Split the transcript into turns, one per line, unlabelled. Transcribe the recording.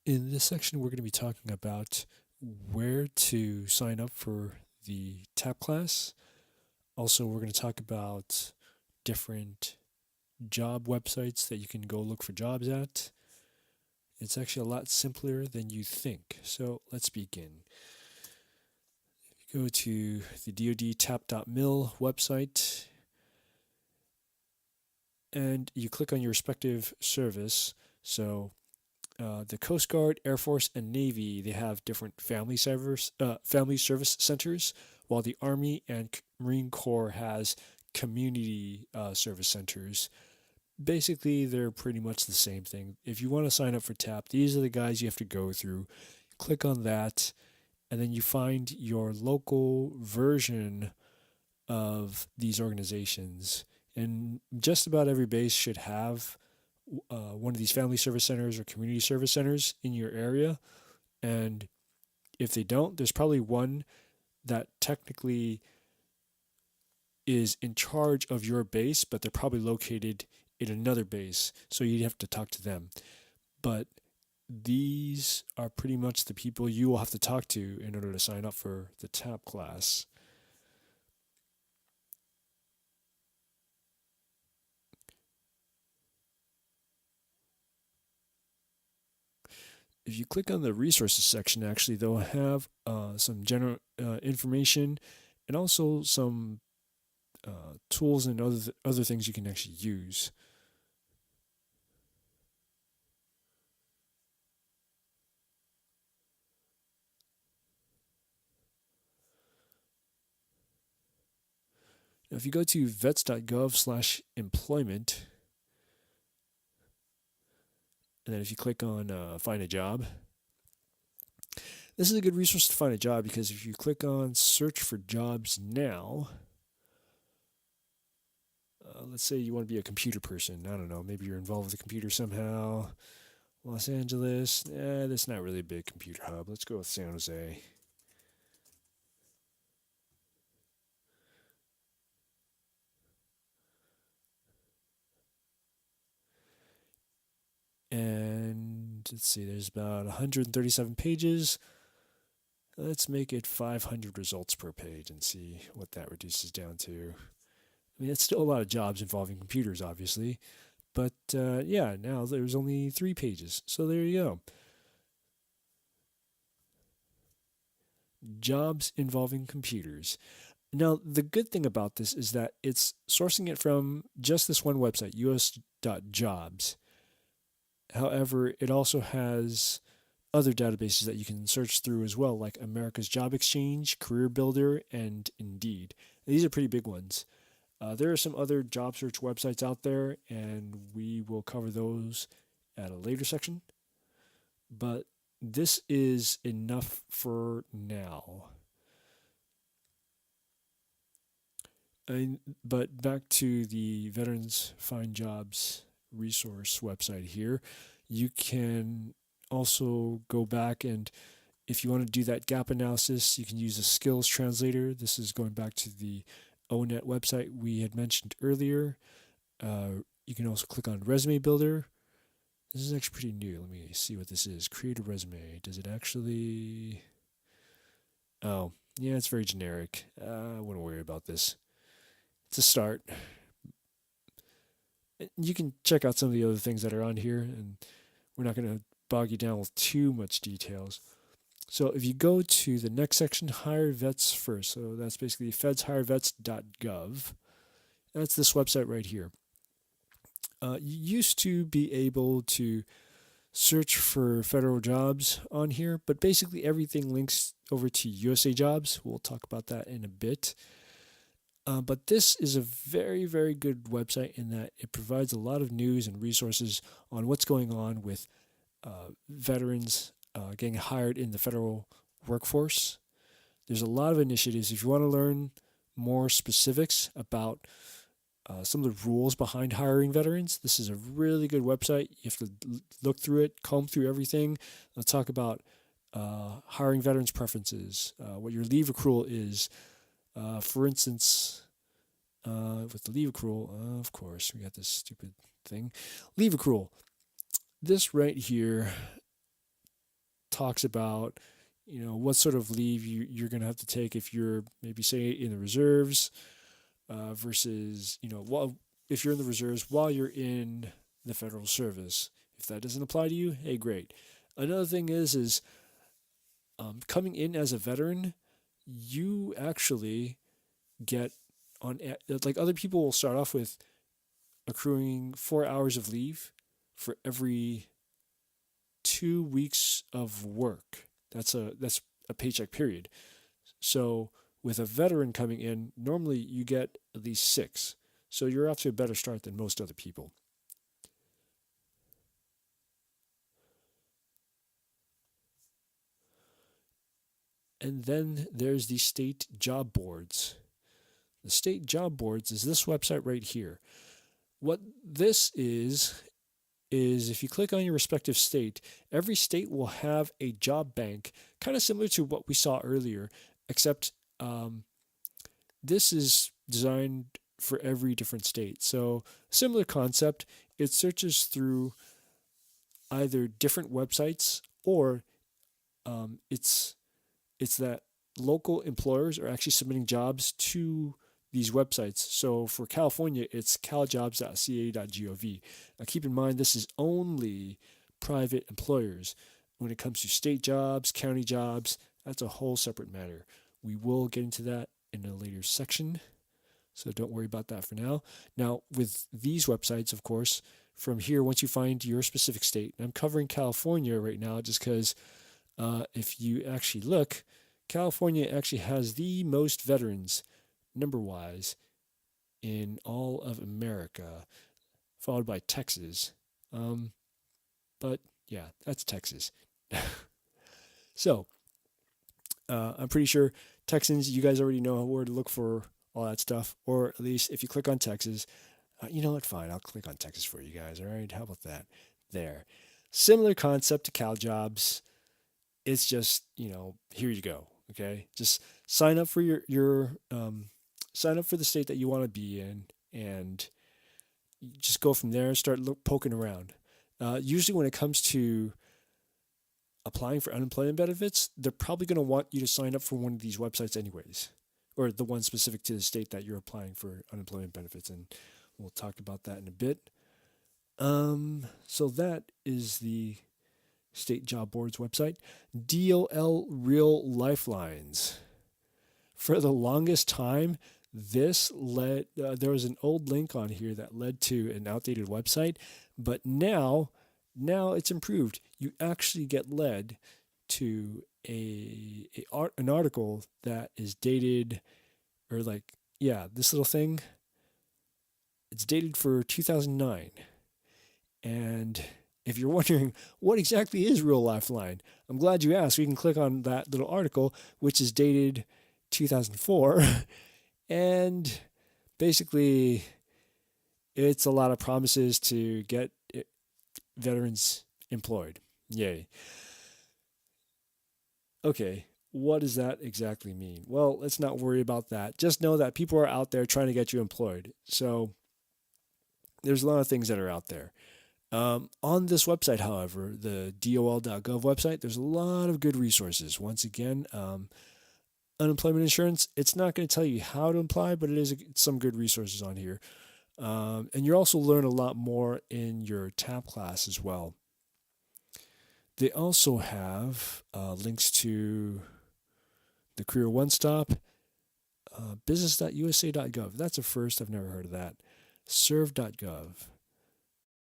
In this section, we're going to be talking about where to sign up for the TAP class. Also, we're going to talk about different job websites that you can go look for jobs at. It's actually a lot simpler than you think. So let's begin. Go to the DoD tap.mil website and you click on your respective service. So the Coast Guard, Air Force, and Navy, they have different family service centers, while the Army and Marine Corps has community service centers. Basically, they're pretty much the same thing. If you want to sign up for TAP, these are the guys you have to go through. Click on that, and then you find your local version of these organizations. And just about every base should have one of these family service centers or community service centers in your area. And if they don't, there's probably one that technically is in charge of your base, but they're probably located in another base. So you'd have to talk to them. But these are pretty much the people you will have to talk to in order to sign up for the TAP class. If you click on the resources section, actually, they'll have some general information and also some tools and other things you can actually use. Now, if you go to vets.gov/employment, and then if you click on find a job, this is a good resource to find a job because if you click on search for jobs now, let's say you want to be a computer person. I don't know, maybe you're involved with the computer somehow. Los Angeles, that's not really a big computer hub. Let's go with San Jose. And let's see, there's about 137 pages. Let's make it 500 results per page and see what that reduces down to. I mean, it's still a lot of jobs involving computers, obviously. But yeah, now there's only 3 pages. So there you go. Jobs involving computers. Now, the good thing about this is that it's sourcing it from just this one website, us.jobs. However, it also has other databases that you can search through as well, like America's Job Exchange, Career Builder, and Indeed. These are pretty big ones. There are some other job search websites out there, and we will cover those at a later section. But this is enough for now. But back to the Veterans Find Jobs resource website here. You can also go back and if you want to do that gap analysis, you can use a skills translator. This is going back to the ONET website we had mentioned earlier. You can also click on Resume Builder. This is actually pretty new. Let me see what this is. Create a resume. Does it actually... Oh, yeah, it's very generic. I wouldn't worry about this. It's a start. You can check out some of the other things that are on here, and we're not going to bog you down with too much details. So if you go to the next section, Hire Vets First. So that's basically fedshirevets.gov. That's this website right here. You used to be able to search for federal jobs on here, but basically everything links over to USA Jobs. We'll talk about that in a bit. But this is a very, very good website in that it provides a lot of news and resources on what's going on with veterans getting hired in the federal workforce. There's a lot of initiatives. If you want to learn more specifics about some of the rules behind hiring veterans, this is a really good website. You have to look through it, comb through everything. Let's talk about hiring veterans' preferences, what your leave accrual is. For instance, with the leave accrual, of course, we got this stupid thing. Leave accrual. This right here talks about, what sort of leave you're going to have to take if you're maybe, say, in the reserves versus, if you're in the reserves while you're in the federal service. If that doesn't apply to you, hey, great. Another thing is coming in as a veteran, you actually get like other people will start off with accruing 4 hours of leave for every 2 weeks of work. That's a paycheck period. So with a veteran coming in, normally you get at least 6. So you're off to a better start than most other people. And then there's the state job boards. The state job boards is this website right here. What this is if you click on your respective state, every state will have a job bank, kind of similar to what we saw earlier, except this is designed for every different state. So similar concept, it searches through either different websites or it's that local employers are actually submitting jobs to these websites. So for California, it's caljobs.ca.gov. Now keep in mind, this is only private employers. When it comes to state jobs, county jobs, that's a whole separate matter. We will get into that in a later section, so don't worry about that for now. Now, with these websites, of course, from here, once you find your specific state, and I'm covering California right now just because if you actually look, California actually has the most veterans, number-wise, in all of America, followed by Texas. But yeah, that's Texas. So I'm pretty sure Texans, you guys already know where to look for all that stuff, or at least if you click on Texas, you know what, fine, I'll click on Texas for you guys, all right? How about that? There. Similar concept to CalJobs. It's just, here you go, okay? Just sign up for your sign up for the state that you want to be in, and just go from there and start poking around. Usually when it comes to applying for unemployment benefits, they're probably going to want you to sign up for one of these websites anyways, or the one specific to the state that you're applying for unemployment benefits, and we'll talk about that in a bit. So that is the State Job Board's website. DOL Real Lifelines. For the longest time, this led, there was an old link on here that led to an outdated website, but now it's improved. You actually get led to an article that is dated, or this little thing, it's dated for 2009. And if you're wondering what exactly is Real Lifeline, I'm glad you asked. We can click on that little article, which is dated 2004. And basically, it's a lot of promises to get veterans employed. Yay. Okay, what does that exactly mean? Well, let's not worry about that. Just know that people are out there trying to get you employed. So there's a lot of things that are out there. On this website, however, the dol.gov website, there's a lot of good resources. Once again, unemployment insurance, it's not going to tell you how to apply, but it is some good resources on here. And you'll also learn a lot more in your TAP class as well. They also have links to the Career One Stop, business.usa.gov. That's a first. I've never heard of that. Serve.gov.